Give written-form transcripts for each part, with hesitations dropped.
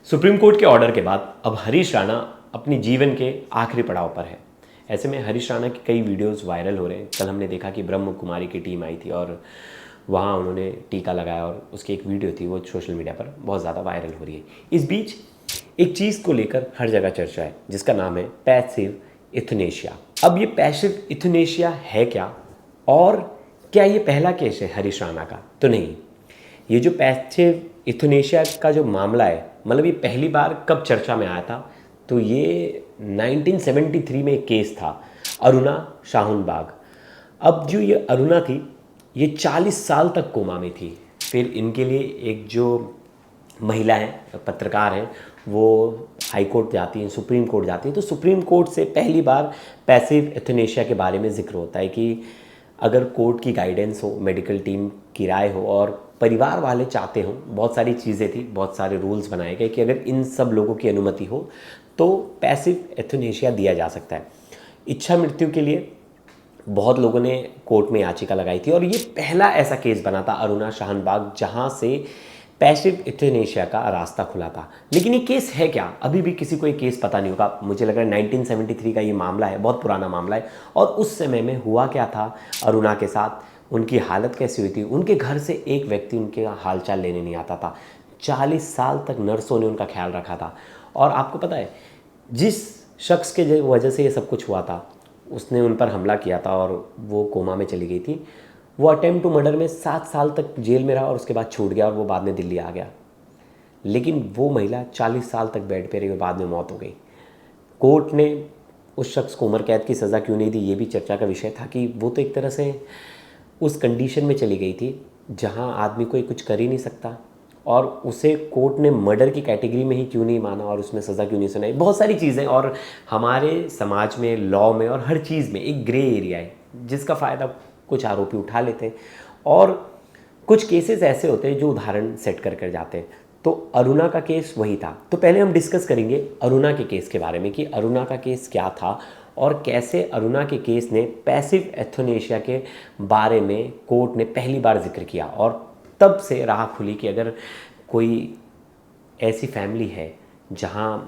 Supreme court के order के बाद अब हरीश राणा अपनी जीवन के आखिरी पड़ाव पर है। ऐसे में हरीश राणा की कई वीडियोस वायरल हो रहे हैं। कल हमने देखा कि ब्रह्म कुमारी की टीम आई थी और वहाँ उन्होंने टीका लगाया और उसकी एक वीडियो थी, वो सोशल मीडिया पर बहुत ज़्यादा वायरल हो रही है। इस बीच एक चीज़ को लेकर हर जगह चर्चा है जिसका नाम है पैसिव इथनेशिया। अब ये पैसिव इथनेशिया है क्या, और क्या ये पहला केस है हरीश राणा का? तो नहीं, ये जो पैसिव इथनेशिया का जो मामला है, मतलब ये पहली बार कब चर्चा में आया था, तो ये 1973 में एक केस था, अरुणा शाहून बाग। अब जो ये अरुणा थी, ये 40 साल तक कोमा में थी। फिर इनके लिए एक जो महिला है, पत्रकार हैं, वो हाई कोर्ट जाती हैं, सुप्रीम कोर्ट जाती हैं। तो सुप्रीम कोर्ट से पहली बार पैसिव एथनेशिया के बारे में जिक्र होता है कि अगर कोर्ट की गाइडेंस हो, मेडिकल टीम की राय हो और परिवार वाले चाहते हों, बहुत सारी चीज़ें थी, बहुत सारे रूल्स बनाए गए कि अगर इन सब लोगों की अनुमति हो तो पैसिव एथनेशिया दिया जा सकता है। इच्छा मृत्यु के लिए बहुत लोगों ने कोर्ट में याचिका लगाई थी और ये पहला ऐसा केस बना था अरुणा शाहून बाग जहाँ से पैसिव इथनेशिया का रास्ता खुला था। लेकिन ये केस है क्या, अभी भी किसी को ये केस पता नहीं होगा। मुझे लग रहा है 1973 का ये मामला है, बहुत पुराना मामला है। और उस समय में हुआ क्या था अरुणा के साथ, उनकी हालत कैसी हुई थी, उनके घर से एक व्यक्ति उनके हालचाल लेने नहीं आता था। 40 साल तक नर्सों ने उनका ख्याल रखा था। और आपको पता है, जिस शख्स के वजह से ये सब कुछ हुआ था, उसने उन पर हमला किया था और वो कोमा में चली गई थी। वो अटेम्प्ट टू मर्डर में 7 साल तक जेल में रहा और उसके बाद छूट गया और वो बाद में दिल्ली आ गया। लेकिन वो महिला 40 साल तक बेड पे रही और बाद में मौत हो गई। कोर्ट ने उस शख्स को उम्र कैद की सज़ा क्यों नहीं दी, ये भी चर्चा का विषय था कि वो तो एक तरह से उस कंडीशन में चली गई थी जहां आदमी कोई कुछ कर ही नहीं सकता, और उसे कोर्ट ने मर्डर की कैटेगरी में ही क्यों नहीं माना और उसमें सज़ा क्यों नहीं सुनाई। बहुत सारी चीज़ें, और हमारे समाज में, लॉ में और हर चीज़ में एक ग्रे एरिया है जिसका फ़ायदा कुछ आरोपी उठा लेते हैं और कुछ केसेस ऐसे होते हैं जो उदाहरण सेट कर जाते हैं। तो अरुणा का केस वही था। तो पहले हम डिस्कस करेंगे अरुणा के केस के बारे में कि अरुणा का केस क्या था और कैसे अरुणा के केस ने पैसिव एथनेशिया के बारे में कोर्ट ने पहली बार जिक्र किया। और तब से राह खुली कि अगर कोई ऐसी फैमिली है जहां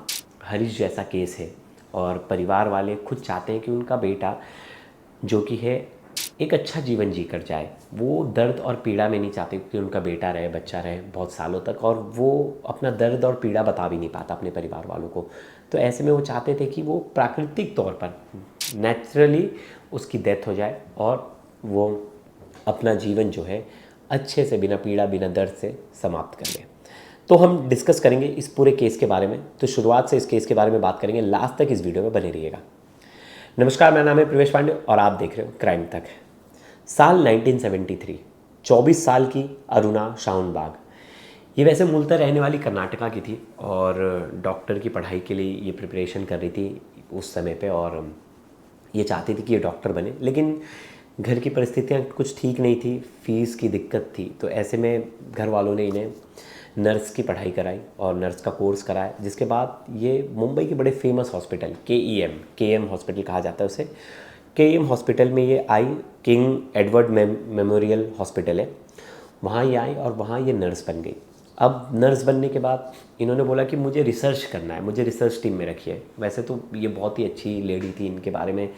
हरीश जैसा केस है और परिवार वाले खुद चाहते हैं कि उनका बेटा जो कि है एक अच्छा जीवन जी कर जाए, वो दर्द और पीड़ा में नहीं चाहते कि उनका बेटा रहे, बच्चा रहे बहुत सालों तक, और वो अपना दर्द और पीड़ा बता भी नहीं पाता अपने परिवार वालों को। तो ऐसे में वो चाहते थे कि वो प्राकृतिक तौर पर नेचुरली उसकी डेथ हो जाए और वो अपना जीवन जो है अच्छे से, बिना पीड़ा बिना दर्द से समाप्त कर ले। तो हम डिस्कस करेंगे इस पूरे केस के बारे में। तो शुरुआत से इस केस के बारे में बात करेंगे, लास्ट तक इस वीडियो में बने रहिएगा। नमस्कार, मेरा नाम है प्रवेश पांडे और आप देख रहे हो क्राइम तक। साल 1973, 24 साल की अरुणा शाहून बाग। ये वैसे मूलतः रहने वाली कर्नाटका की थी और डॉक्टर की पढ़ाई के लिए ये प्रिपरेशन कर रही थी उस समय पे, और ये चाहती थी कि ये डॉक्टर बने। लेकिन घर की परिस्थितियाँ कुछ ठीक नहीं थी, फीस की दिक्कत थी। तो ऐसे में घर वालों ने इन्हें नर्स की पढ़ाई कराई और नर्स का कोर्स कराया, जिसके बाद ये मुंबई के बड़े फेमस हॉस्पिटल के एम हॉस्पिटल कहा जाता है उसे, के एम हॉस्पिटल में ये आई। किंग एडवर्ड मेमोरियल हॉस्पिटल है, वहाँ ये आई और वहाँ ये नर्स बन गई। अब नर्स बनने के बाद इन्होंने बोला कि मुझे रिसर्च करना है, मुझे रिसर्च टीम में रखिए। वैसे तो ये बहुत ही अच्छी लेडी थी, इनके बारे में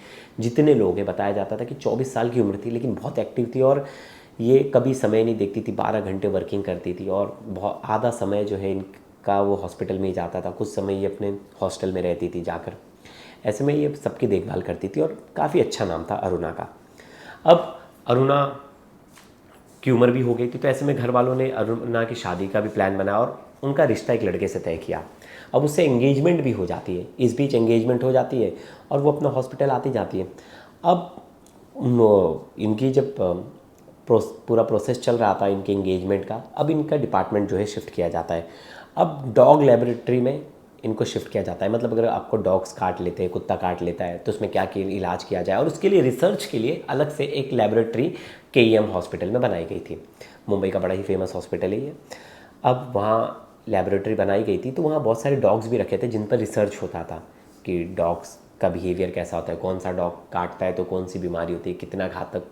जितने लोग हैं बताया जाता था कि 24 साल की उम्र थी लेकिन बहुत एक्टिव थी और ये कभी समय नहीं देखती थी, 12 घंटे वर्किंग करती थी और बहुत आधा समय जो है इनका वो हॉस्पिटल में ही जाता था, कुछ समय ये अपने हॉस्टल में रहती थी जाकर। ऐसे में ये सबकी देखभाल करती थी और काफ़ी अच्छा नाम था अरुणा का। अब अरुणा की उम्र भी हो गई थी, तो ऐसे में घर वालों ने अरुणा की शादी का भी प्लान बनाया और उनका रिश्ता एक लड़के से तय किया। अब उससे एंगेजमेंट भी हो जाती है, इस बीच एंगेजमेंट हो जाती है और वो अपना हॉस्पिटल आती जाती है। अब इनकी जब पूरा प्रोसेस चल रहा था इनके एंगेजमेंट का, अब इनका डिपार्टमेंट जो है शिफ्ट किया जाता है। अब डॉग लेबोरेटरी में इनको शिफ्ट किया जाता है। मतलब अगर आपको डॉग्स काट लेते हैं, कुत्ता काट लेता है, तो उसमें क्या इलाज किया जाए, और उसके लिए रिसर्च के लिए अलग से एक लेबोरेटरी के हॉस्पिटल में बनाई गई थी। मुंबई का बड़ा ही फेमस हॉस्पिटल है ये। अब वहाँ लेबोरेटरी बनाई गई थी तो वहाँ बहुत सारे डॉग्स भी रखे थे जिन पर रिसर्च होता था कि डॉग्स का बिहेवियर कैसा होता है, कौन सा डॉग काटता है तो कौन सी बीमारी होती है, कितना घातक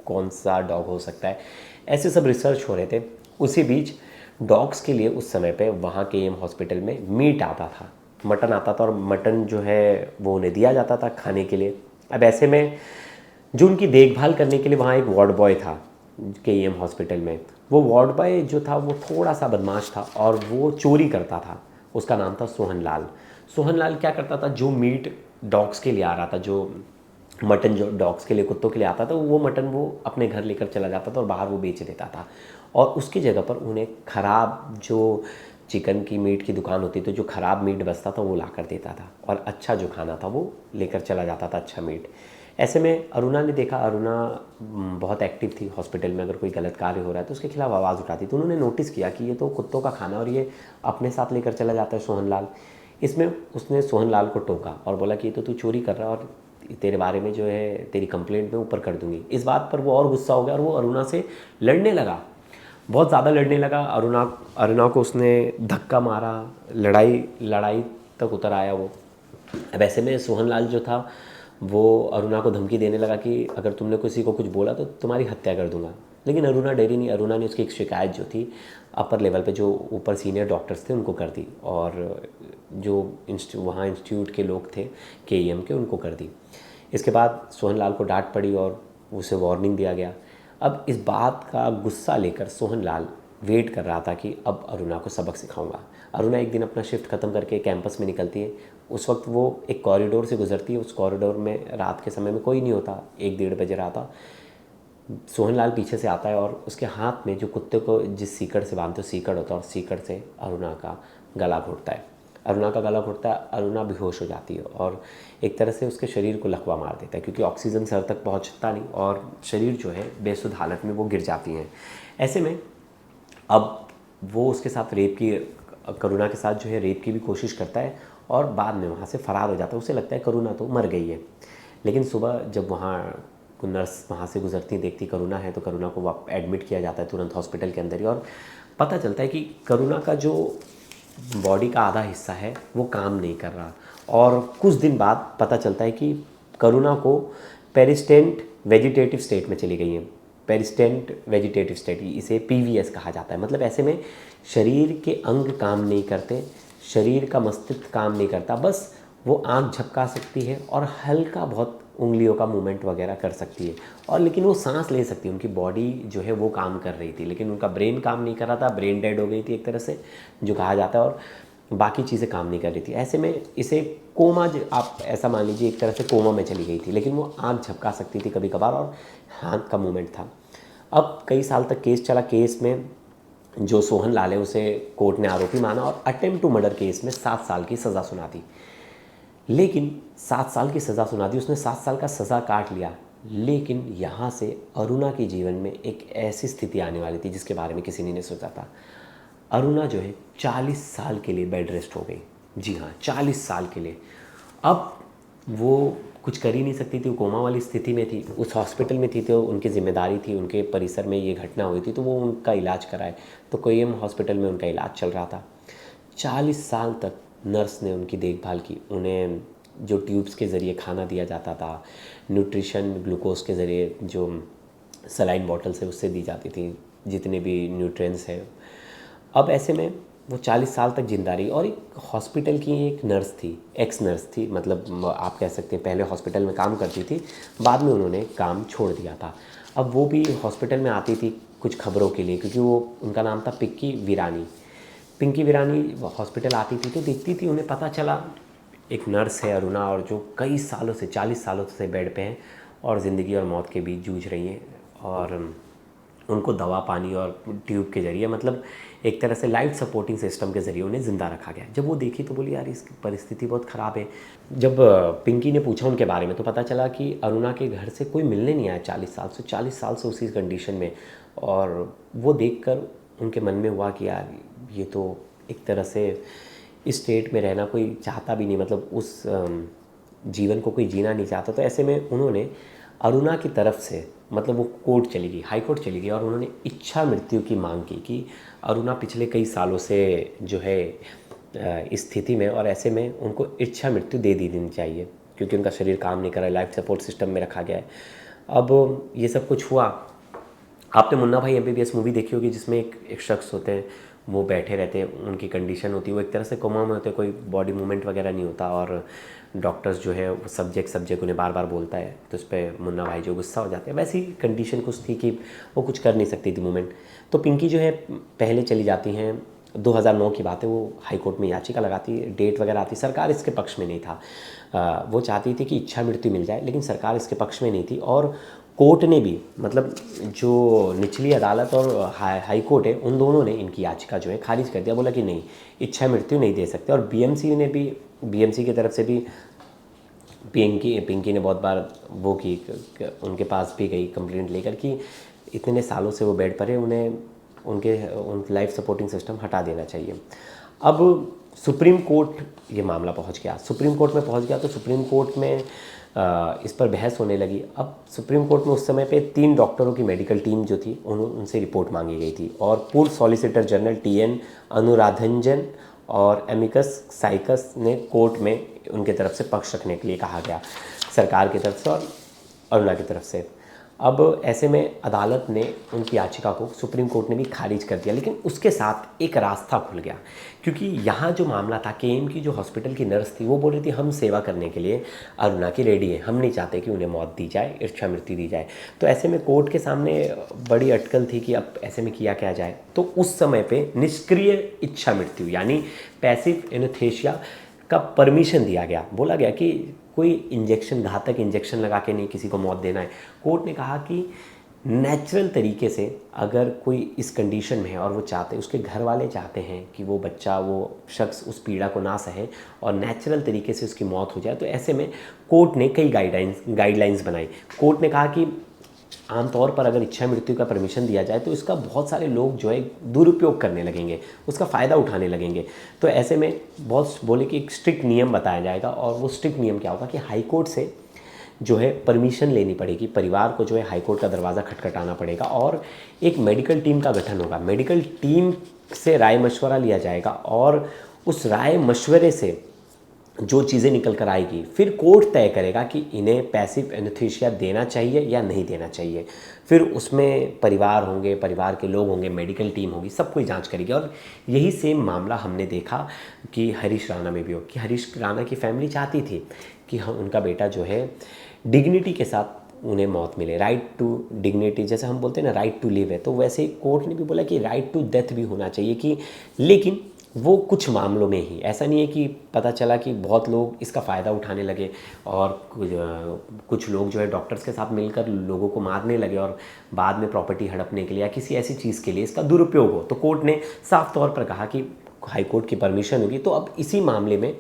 कौन सा डॉग हो सकता है, ऐसे सब रिसर्च हो रहे थे। उसी बीच डॉग्स के लिए उस समय पे वहाँ के एम हॉस्पिटल में मीट आता था, मटन आता था, और मटन जो है वो उन्हें दिया जाता था खाने के लिए। अब ऐसे में जो उनकी देखभाल करने के लिए वहाँ एक वार्ड बॉय था के एम हॉस्पिटल में, वो वार्ड बॉय जो था वो थोड़ा सा बदमाश था और वो चोरी करता था। उसका नाम था सोहन लाल। सोहन लाल क्या करता था, जो मीट डॉग्स के लिए आ रहा था, जो मटन जो डॉग्स के लिए, कुत्तों के लिए आता था, वो मटन वो अपने घर लेकर चला जाता था और बाहर वो बेच देता था। और उसकी जगह पर उन्हें ख़राब जो चिकन की मीट की दुकान होती थी, जो ख़राब मीट बचता था वो ला कर देता था, और अच्छा जो खाना था वो लेकर चला जाता था, अच्छा मीट। ऐसे में अरुणा ने देखा, अरुणा बहुत एक्टिव थी हॉस्पिटल में, अगर कोई गलत कार्य हो रहा है तो उसके खिलाफ आवाज़ उठाती। तो उन्होंने नोटिस किया कि ये तो कुत्तों का खाना और ये अपने साथ लेकर चला जाता है सोहनलाल। इसमें उसने सोहनलाल को टोका और बोला कि ये तो तू चोरी कर रहा है और तेरे बारे में जो है तेरी कंप्लेंट मैं ऊपर कर दूंगी। इस बात पर वो और गुस्सा हो गया और वो अरुणा से लड़ने लगा, बहुत ज़्यादा लड़ने लगा। अरुणा अरुणा को उसने धक्का मारा, लड़ाई लड़ाई तक उतर आया वो। अब ऐसे में सोहनलाल जो था वो अरुणा को धमकी देने लगा कि अगर तुमने किसी को कुछ बोला तो तुम्हारी हत्या कर दूंगा। लेकिन अरुणा डरी नहीं। अरुणा ने उसकी एक शिकायत जो थी अपर लेवल पे, जो ऊपर सीनियर डॉक्टर्स थे, उनको कर दी, और जो वहाँ इंस्टीट्यूट के लोग थे केईएम के, उनको कर दी। इसके बाद सोहनलाल को डांट पड़ी और उसे वार्निंग दिया गया। अब इस बात का गुस्सा लेकर सोहनलाल वेट कर रहा था कि अब अरुणा को सबक सिखाऊंगा। अरुणा एक दिन अपना शिफ्ट ख़त्म करके कैंपस में निकलती है। उस वक्त वो एक कॉरिडोर से गुजरती है। उस कॉरिडोर में रात के समय में कोई नहीं होता, 1-1:30 बजे रहा था। सोहनलाल पीछे से आता है और उसके हाथ में जो कुत्ते को जिस सीकड़ से बांधते हो सीकड़ होता है, और सीकड़ से अरुणा का गला घोटता है। अरुणा का गला घोटता है, अरुणा बेहोश हो जाती है और एक तरह से उसके शरीर को लकवा मार देता है, क्योंकि ऑक्सीजन सर तक पहुंचता नहीं और शरीर जो है बेसुध हालत में वो गिर जाती हैं। ऐसे में अब वो उसके साथ रेप की, करुणा के साथ जो है रेप की भी कोशिश करता है और बाद में वहाँ से फ़रार हो जाता है। उसे लगता है करुणा तो मर गई है। लेकिन सुबह जब वहाँ नर्स वहाँ से गुजरती देखती करुणा है, तो करुणा को एडमिट किया जाता है तुरंत हॉस्पिटल के अंदर ही, और पता चलता है कि करुणा का जो बॉडी का आधा हिस्सा है वो काम नहीं कर रहा। और कुछ दिन बाद पता चलता है कि करुणा को पेरिस्टेंट वेजिटेटिव स्टेट में चली गई है। पेरिस्टेंट वेजिटेटिव स्टेट, इसे पीवीएस कहा जाता है। मतलब ऐसे में शरीर के अंग काम नहीं करते, शरीर का मस्तिष्क काम नहीं करता, बस वो आंख झपका सकती है और हल्का बहुत उंगलियों का मूवमेंट वगैरह कर सकती है, और लेकिन वो सांस ले सकती है। उनकी बॉडी जो है वो काम कर रही थी, लेकिन उनका ब्रेन काम नहीं कर रहा था, ब्रेन डेड हो गई थी एक तरह से जो कहा जाता है, और बाकी चीज़ें काम नहीं कर रही थी। ऐसे में इसे कोमा, आप ऐसा मान लीजिए एक तरह से कोमा में चली गई थी, लेकिन वो आँख झपका सकती थी कभी कभार और हाथ का मूवमेंट था। अब कई साल तक केस चला। केस में जो सोहन लाल है उसे कोर्ट ने आरोपी माना और अटेम्प्ट टू मर्डर केस में 7 साल की सज़ा सुना दी। लेकिन 7 साल की सज़ा सुना दी, उसने 7 साल का सज़ा काट लिया। लेकिन यहाँ से अरुणा के जीवन में एक ऐसी स्थिति आने वाली थी जिसके बारे में किसी ने नहीं सोचा था। अरुणा जो है 40 साल के लिए बेड रेस्ट हो गई। जी हाँ, 40 साल के लिए। अब वो कुछ कर ही नहीं सकती थी, वो कोमा वाली स्थिति में थी, उस हॉस्पिटल में थी, तो उनकी जिम्मेदारी थी, उनके परिसर में ये घटना हुई थी तो वो उनका इलाज कराए। तो कोयम हॉस्पिटल में उनका इलाज चल रहा था। 40 साल तक नर्स ने उनकी देखभाल की। उन्हें जो ट्यूब्स के ज़रिए खाना दिया जाता था, न्यूट्रिशन ग्लूकोज के ज़रिए जो सलाइन बॉटल से उससे दी जाती थी, जितने भी न्यूट्रिएंट्स हैं। अब ऐसे में वो 40 साल तक जिंदा रही। और एक हॉस्पिटल की एक नर्स थी, एक्स नर्स थी, मतलब आप कह सकते हैं पहले हॉस्पिटल में काम करती थी, बाद में उन्होंने काम छोड़ दिया था। अब वो भी हॉस्पिटल में आती थी कुछ खबरों के लिए, क्योंकि वो, उनका नाम था पिंकी वीरानी। पिंकी वीरानी हॉस्पिटल आती थी तो देखती थी, उन्हें पता चला एक नर्स है अरुणा, और जो कई सालों से, 40 सालों से बेड पे हैं और ज़िंदगी और मौत के बीच जूझ रही हैं, और उनको दवा पानी और ट्यूब के ज़रिए, मतलब एक तरह से लाइफ सपोर्टिंग सिस्टम के ज़रिए उन्हें ज़िंदा रखा गया। जब वो देखी तो बोली यार इसकी परिस्थिति बहुत ख़राब है। जब पिंकी ने पूछा उनके बारे में तो पता चला कि अरुणा के घर से कोई मिलने नहीं आया 40 साल से उसी कंडीशन में। और वो देखकर उनके मन में हुआ कि यार ये तो एक तरह से इस स्टेट में रहना कोई चाहता भी नहीं, मतलब उस जीवन को कोई जीना नहीं चाहता। तो ऐसे में उन्होंने अरुणा की तरफ से, मतलब वो कोर्ट चली गई, हाई कोर्ट चली गई, और उन्होंने इच्छा मृत्यु की मांग की कि अरुणा पिछले कई सालों से जो है इस स्थिति में, और ऐसे में उनको इच्छा मृत्यु दे दी देनी चाहिए, क्योंकि उनका शरीर काम नहीं कर रहा है, लाइफ सपोर्ट सिस्टम में रखा गया है। अब ये सब कुछ हुआ। आपने मुन्ना भाई MBBS मूवी देखी होगी, जिसमें एक शख्स होते हैं, वो बैठे रहते हैं, उनकी कंडीशन होती है वो एक तरह से कोमा में होते हैं, कोई बॉडी मूवमेंट वगैरह नहीं होता, और डॉक्टर्स जो है सब्जेक्ट उन्हें बार बार बोलता है, तो उस पर मुन्ना भाई जो गुस्सा हो जाते हैं। वैसी कंडीशन कुछ थी कि वो कुछ कर नहीं सकती थी मूवमेंट। तो पिंकी जो है पहले चली जाती हैं, 2009 की बात है, वो हाई कोर्ट में याचिका लगाती है, डेट वगैरह आती, सरकार इसके पक्ष में नहीं था। वो चाहती थी कि इच्छा मृत्यु मिल जाए, लेकिन सरकार इसके पक्ष में नहीं थी, और कोर्ट ने भी, मतलब जो निचली अदालत और हाई कोर्ट है, उन दोनों ने इनकी याचिका जो है खारिज कर दिया, बोला कि नहीं, इच्छा मृत्यु नहीं दे सकते। और बीएमसी ने भी, बीएमसी की तरफ से भी पिंकी ने बहुत बार वो की, उनके पास भी गई कंप्लेंट लेकर कि इतने सालों से वो बेड पर है, उन लाइफ सपोर्टिंग सिस्टम हटा देना चाहिए। अब सुप्रीम कोर्ट ये मामला पहुंच गया, सुप्रीम कोर्ट में पहुंच गया, तो सुप्रीम कोर्ट में इस पर बहस होने लगी। अब सुप्रीम कोर्ट में उस समय पे 3 डॉक्टरों की मेडिकल टीम जो थी, उनसे रिपोर्ट मांगी गई थी, और पूर्व सॉलिसिटर जनरल TN अनुराधंजन और एमिकस साइकस ने कोर्ट में उनके तरफ से पक्ष रखने के लिए कहा गया, सरकार की तरफ से और अरुणा की तरफ से। अब ऐसे में अदालत ने उनकी याचिका को, सुप्रीम कोर्ट ने भी खारिज कर दिया, लेकिन उसके साथ एक रास्ता खुल गया, क्योंकि यहाँ जो मामला था, KM की जो हॉस्पिटल की नर्स थी, वो बोल रही थी हम सेवा करने के लिए अरुणा की रेडी है, हम नहीं चाहते कि उन्हें मौत दी जाए, इच्छा मृत्यु दी जाए। तो ऐसे में कोर्ट के सामने बड़ी अटकल थी कि अब ऐसे में किया क्या जाए। तो उस समय पर निष्क्रिय इच्छा मृत्यु यानी पैसिव एनेस्थीसिया का परमिशन दिया गया, बोला गया कि कोई इंजेक्शन, घातक इंजेक्शन लगा के नहीं किसी को मौत देना है। कोर्ट ने कहा कि नेचुरल तरीके से अगर कोई इस कंडीशन में है और वो चाहते, उसके घर वाले चाहते हैं कि वो बच्चा, वो शख्स उस पीड़ा को ना सहे और नेचुरल तरीके से उसकी मौत हो जाए, तो ऐसे में कोर्ट ने कई गाइडलाइंस बनाई। कोर्ट ने कहा कि आमतौर पर अगर इच्छा मृत्यु का परमिशन दिया जाए तो इसका बहुत सारे लोग जो है दुरुपयोग करने लगेंगे, उसका फ़ायदा उठाने लगेंगे। तो ऐसे में बहुत बोले कि एक स्ट्रिक्ट नियम बताया जाएगा, और वो स्ट्रिक्ट नियम क्या होगा कि हाई कोर्ट से जो है परमिशन लेनी पड़ेगी, परिवार को जो है हाई कोर्ट का दरवाज़ा खटखटाना पड़ेगा, और एक मेडिकल टीम का गठन होगा। मेडिकल टीम से राय मशवरा लिया जाएगा, और उस राय मशवरे से जो चीज़ें निकल कर आएगी, फिर कोर्ट तय करेगा कि इन्हें पैसिव एनेस्थीसिया देना चाहिए या नहीं देना चाहिए। फिर उसमें परिवार होंगे, परिवार के लोग होंगे, मेडिकल टीम होगी, सब कोई जांच करेगी। और यही सेम मामला हमने देखा कि हरीश राणा में भी हो, कि हरीश राणा की फैमिली चाहती थी कि उनका बेटा जो है डिग्निटी के साथ उन्हें मौत मिले, राइट टू डिग्निटी, जैसे हम बोलते हैं ना राइट टू लिव है, तो वैसे ही कोर्ट ने भी बोला कि राइट टू डेथ भी होना चाहिए, कि लेकिन वो कुछ मामलों में ही, ऐसा नहीं है कि पता चला कि बहुत लोग इसका फ़ायदा उठाने लगे और कुछ लोग जो है डॉक्टर्स के साथ मिलकर लोगों को मारने लगे और बाद में प्रॉपर्टी हड़पने के लिए या किसी ऐसी चीज़ के लिए इसका दुरुपयोग हो। तो कोर्ट ने साफ तौर पर कहा कि हाई कोर्ट की परमिशन होगी। तो अब इसी मामले में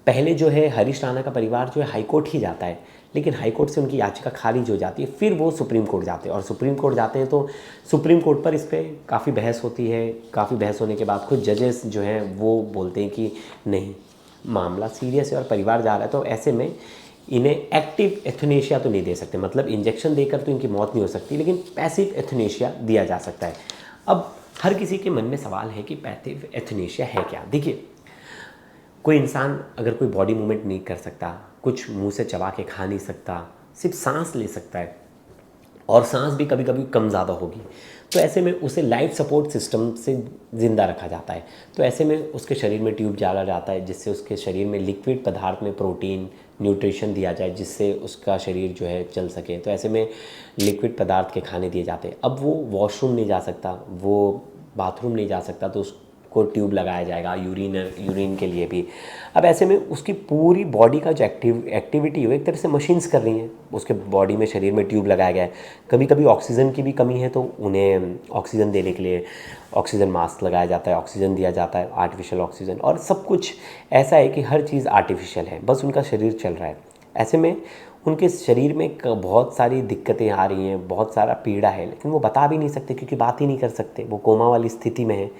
पहले जो है हरीश राणा का परिवार जो है हाई कोर्ट ही जाता है, लेकिन हाई कोर्ट से उनकी याचिका खारिज हो जाती है, फिर वो सुप्रीम कोर्ट जाते हैं, और सुप्रीम कोर्ट जाते हैं तो सुप्रीम कोर्ट पर इस पर काफ़ी बहस होती है। काफ़ी बहस होने के बाद खुद जजेस जो हैं वो बोलते हैं कि नहीं, मामला सीरियस है और परिवार जा रहा है, तो ऐसे में इन्हें एक्टिव एथनेशिया तो नहीं दे सकते, मतलब इंजेक्शन देकर तो इनकी मौत नहीं हो सकती, लेकिन पैसिव एथनेशिया दिया जा सकता है। अब हर किसी के मन में सवाल है कि पैसिव एथनेशिया है क्या। देखिए, कोई इंसान अगर कोई बॉडी मूवमेंट नहीं कर सकता, कुछ मुंह से चबा के खा नहीं सकता, सिर्फ सांस ले सकता है, और सांस भी कभी कभी कम ज़्यादा होगी, तो ऐसे में उसे लाइफ सपोर्ट सिस्टम से ज़िंदा रखा जाता है। तो ऐसे में उसके शरीर में ट्यूब डाला जाता है, जिससे उसके शरीर में लिक्विड पदार्थ में प्रोटीन, न्यूट्रिशन दिया जाए, जिससे उसका शरीर जो है चल सके। तो ऐसे में लिक्विड पदार्थ के खाने दिए जाते हैं। अब वो वॉशरूम नहीं जा सकता, वो बाथरूम नहीं जा सकता, तो को ट्यूब लगाया जाएगा यूरिन के लिए भी। अब ऐसे में उसकी पूरी बॉडी का जो एक्टिविटी हो, एक तरह से मशीन्स कर रही हैं, उसके बॉडी में, शरीर में ट्यूब लगाया गया है। कभी कभी ऑक्सीजन की भी कमी है तो उन्हें ऑक्सीजन देने के लिए ऑक्सीजन मास्क लगाया जाता है, ऑक्सीजन दिया जाता है, आर्टिफिशियल ऑक्सीजन, और सब कुछ ऐसा है कि हर चीज़ आर्टिफिशियल है, बस उनका शरीर चल रहा है। ऐसे में उनके शरीर में बहुत सारी दिक्कतें आ रही हैं, बहुत सारा पीड़ा है, लेकिन वो बता भी नहीं सकते क्योंकि बात ही नहीं कर सकते, वो कोमा वाली स्थिति में है।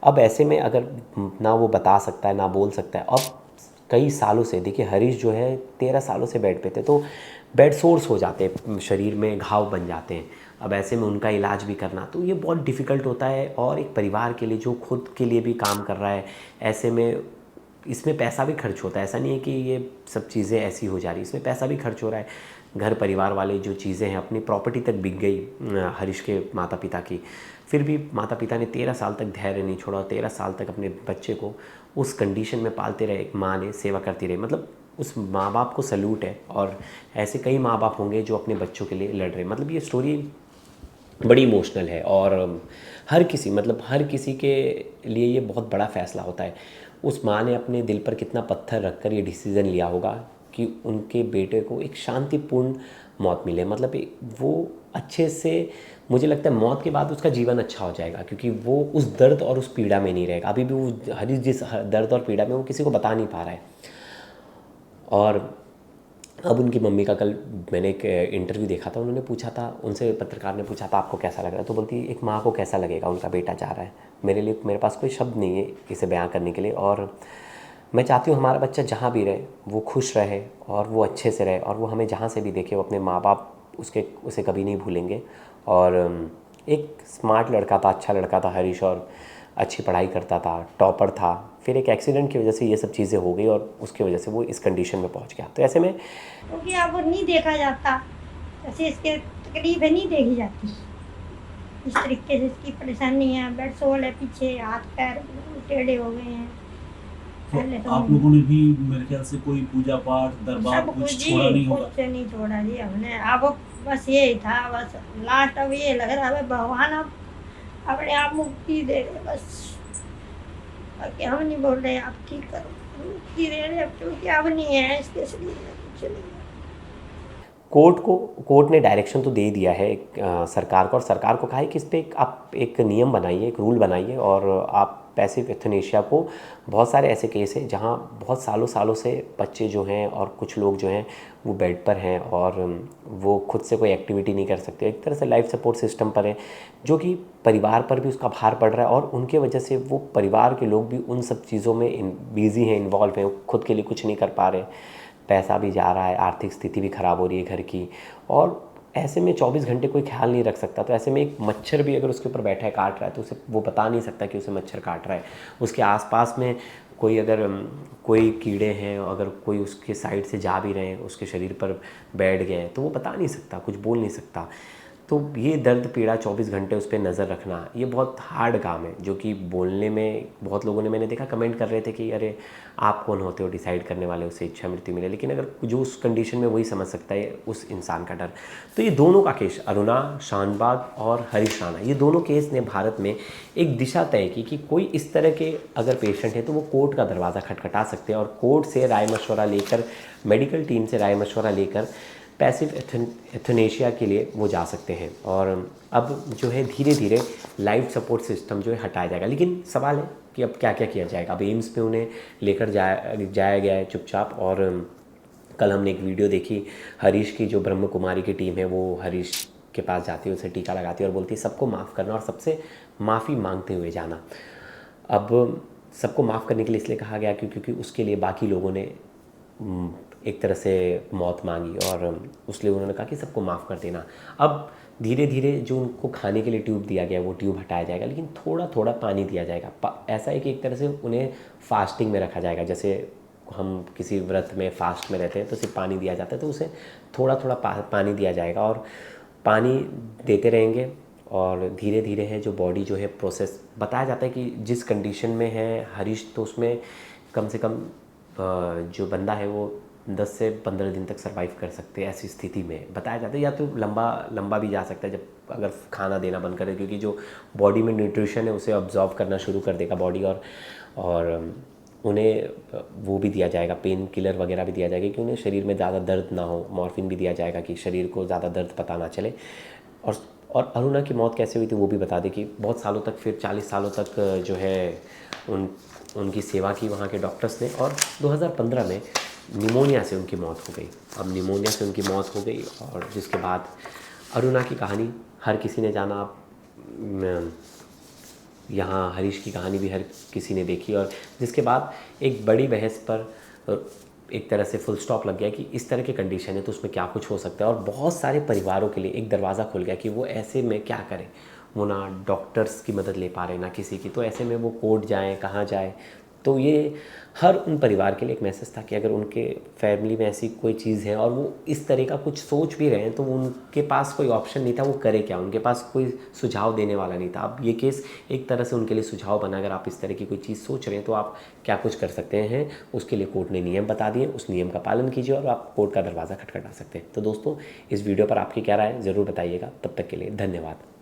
अब ऐसे में अगर ना वो बता सकता है ना बोल सकता है, अब कई सालों से, देखिए हरीश जो है 13 सालों से बेड पे थे, तो बेड सोर्स हो जाते हैं, शरीर में घाव बन जाते हैं। अब ऐसे में उनका इलाज भी करना, तो ये बहुत डिफ़िकल्ट होता है। और एक परिवार के लिए जो खुद के लिए भी काम कर रहा है, ऐसे में इसमें पैसा भी खर्च होता है। ऐसा नहीं है कि ये सब चीज़ें ऐसी हो जा रही, इसमें पैसा भी खर्च हो रहा है। घर परिवार वाले जो चीज़ें हैं, अपनी प्रॉपर्टी तक बिक गई हरीश के माता पिता की, फिर भी माता पिता ने 13 साल तक धैर्य नहीं छोड़ा और 13 साल तक अपने बच्चे को उस कंडीशन में पालते रहे। एक माँ ने सेवा करती रही, मतलब उस माँ बाप को सल्यूट है। और ऐसे कई माँ बाप होंगे जो अपने बच्चों के लिए लड़ रहे हैं। मतलब ये स्टोरी बड़ी इमोशनल है और हर किसी, मतलब हर किसी के लिए ये बहुत बड़ा फ़ैसला होता है। उस माँ ने अपने दिल पर कितना पत्थर रखकर ये डिसीज़न लिया होगा कि उनके बेटे को एक शांतिपूर्ण मौत मिले। मतलब वो अच्छे से, मुझे लगता है मौत के बाद उसका जीवन अच्छा हो जाएगा, क्योंकि वो उस दर्द और उस पीड़ा में नहीं रहेगा। अभी भी वो हरीश जिस दर्द और पीड़ा में वो किसी को बता नहीं पा रहा है। और अब उनकी मम्मी का कल मैंने एक इंटरव्यू देखा था, उन्होंने पूछा था, उनसे पत्रकार ने पूछा था आपको कैसा लग रहा है, तो बोलती एक माँ को कैसा लगेगा उनका बेटा जा रहा है। मेरे पास कोई शब्द नहीं है इसे बयां करने के लिए। और मैं चाहती हूँ हमारा बच्चा जहाँ भी रहे वो खुश रहे और वो अच्छे से रहे, और वो हमें जहाँ से भी देखे वो अपने माँ बाप उसे कभी नहीं भूलेंगे। और एक स्मार्ट लड़का था, अच्छा लड़का था हरीश, और अच्छी पढ़ाई करता था, टॉपर था। फिर एक एक्सीडेंट की वजह से ये सब चीज़ें हो गई और उसकी वजह से वो इस कंडीशन में पहुंच गया। तो ऐसे में क्योंकि अब वो नहीं देखा जाता, ऐसे इसके तकलीफें नहीं देखी जाती। इस तरीके से इसकी परेशानी है, बेड सोल है, पीछे हाथ पैर टेढ़े हो गए हैं। तो पहले तो आप लोगों ने भी मेरे ख्याल से कोई पूजा पाठ दरबार सब कुछ जी छोड़ा नहीं होगा। कुछ नहीं छोड़ा जी हमने। अब बस यही था, बस लास्ट अब ये लग रहा है भगवान अब अपने आप मुक्ति दे रहे बस। बाकी हम नहीं बोल रहे आप ठीक करो, मुक्ति दे रहे अब, क्योंकि अब नहीं है इसके शरीर में कुछ नहीं है। कोर्ट ने डायरेक्शन तो दे दिया है सरकार को, और सरकार को कहा है कि इस पर आप एक नियम बनाइए, एक रूल बनाइए। और आप पैसिव एथनेशिया को, बहुत सारे ऐसे केस हैं जहाँ बहुत सालों सालों से बच्चे जो हैं और कुछ लोग जो हैं वो बेड पर हैं और वो खुद से कोई एक्टिविटी नहीं कर सकते, एक तरह से लाइफ सपोर्ट सिस्टम पर है, जो कि परिवार पर भी उसका भार पड़ रहा है। और उनके वजह से वो परिवार के लोग भी उन सब चीज़ों में बिज़ी हैं, इन्वॉल्व हैं, खुद के लिए कुछ नहीं कर पा रहे, पैसा भी जा रहा है, आर्थिक स्थिति भी ख़राब हो रही है घर की। और ऐसे में 24 घंटे कोई ख्याल नहीं रख सकता। तो ऐसे में एक मच्छर भी अगर उसके ऊपर बैठा है, काट रहा है, तो उसे वो बता नहीं सकता कि उसे मच्छर काट रहा है। उसके आसपास में कोई अगर कोई कीड़े हैं, अगर कोई उसके साइड से जा भी रहे हैं, उसके शरीर पर बैठ गए हैं, तो वो बता नहीं सकता, कुछ बोल नहीं सकता। तो ये दर्द पीड़ा 24 घंटे उस पर नज़र रखना, ये बहुत हार्ड काम है, जो कि बोलने में बहुत लोगों ने, मैंने देखा कमेंट कर रहे थे कि अरे आप कौन होते हो डिसाइड करने वाले उसे इच्छा मृत्यु मिले। लेकिन अगर जो उस कंडीशन में वही समझ सकता है उस इंसान का डर। तो ये दोनों का केस, अरुणा शानबाग और हरीश राणा, ये दोनों केस ने भारत में एक दिशा तय की कि कोई इस तरह के अगर पेशेंट है तो वो कोर्ट का दरवाज़ा खटखटा सकते हैं, और कोर्ट से राय मशवरा लेकर, मेडिकल टीम से राय मशवरा लेकर पैसिव एथनेशिया के लिए वो जा सकते हैं। और अब जो है धीरे धीरे लाइफ सपोर्ट सिस्टम जो है हटाया जाएगा। लेकिन सवाल है कि अब क्या क्या किया जाएगा। अब एम्स में उन्हें लेकर जाया गया है चुपचाप। और कल हमने एक वीडियो देखी हरीश की, जो ब्रह्म कुमारी की टीम है वो हरीश के पास जाती है, उसे टीका लगाती है और बोलती है सबको माफ़ करना और सबसे माफ़ी मांगते हुए जाना। अब सबको माफ़ करने के लिए इसलिए कहा गया क्योंकि उसके लिए बाकी लोगों ने एक तरह से मौत मांगी, और उसलिए उन्होंने कहा कि सबको माफ़ कर देना। अब धीरे धीरे जो उनको खाने के लिए ट्यूब दिया गया वो ट्यूब हटाया जाएगा, लेकिन थोड़ा थोड़ा पानी दिया जाएगा। ऐसा है कि एक तरह से उन्हें फास्टिंग में रखा जाएगा। जैसे हम किसी व्रत में फास्ट में रहते हैं तो सिर्फ पानी दिया जाता है, तो उसे थोड़ा थोड़ा पानी दिया जाएगा और पानी देते रहेंगे। और धीरे धीरे है जो बॉडी जो है प्रोसेस, बताया जाता है कि जिस कंडीशन में है हरीश, तो उसमें कम से कम जो बंदा है वो 10 से 15 दिन तक सर्वाइव कर सकते हैं। ऐसी स्थिति में बताया जाता है, या तो लंबा भी जा सकता है जब अगर खाना देना बंद करे, क्योंकि जो बॉडी में न्यूट्रिशन है उसे ऑब्जॉर्व करना शुरू कर देगा बॉडी। और उन्हें वो भी दिया जाएगा, पेन किलर वगैरह भी दिया जाएगा कि उन्हें शरीर में ज़्यादा दर्द ना हो। मॉर्फिन भी दिया जाएगा कि शरीर को ज़्यादा दर्द पता ना चले। और अरुणा की मौत कैसे हुई थी वो भी बता दें कि बहुत सालों तक, फिर 40 सालों तक जो है उनकी सेवा की वहाँ के डॉक्टर्स ने। और 2015 में निमोनिया से उनकी मौत हो गई। अब निमोनिया से उनकी मौत हो गई, और जिसके बाद अरुणा की कहानी हर किसी ने जाना। यहाँ हरीश की कहानी भी हर किसी ने देखी, और जिसके बाद एक बड़ी बहस पर एक तरह से फुल स्टॉप लग गया कि इस तरह के कंडीशन है तो उसमें क्या कुछ हो सकता है। और बहुत सारे परिवारों के लिए एक दरवाज़ा खुल गया कि वो ऐसे में क्या करें। वो ना डॉक्टर्स की मदद ले पा रहे ना किसी की, तो ऐसे में वो कोर्ट जाएं, कहाँ जाए। तो ये हर उन परिवार के लिए एक मैसेज था कि अगर उनके फैमिली में ऐसी कोई चीज़ है और वो इस तरह का कुछ सोच भी रहे हैं तो उनके पास कोई ऑप्शन नहीं था, वो करे क्या, उनके पास कोई सुझाव देने वाला नहीं था। अब ये केस एक तरह से उनके लिए सुझाव बना, अगर आप इस तरह की कोई चीज़ सोच रहे हैं तो आप क्या कुछ कर सकते हैं। उसके लिए कोर्ट ने नियम बता दिए, उस नियम का पालन कीजिए और आप कोर्ट का दरवाज़ा खटखटा सकते हैं। तो दोस्तों, इस वीडियो पर आपकी क्या राय है ज़रूर बताइएगा। तब तक के लिए धन्यवाद।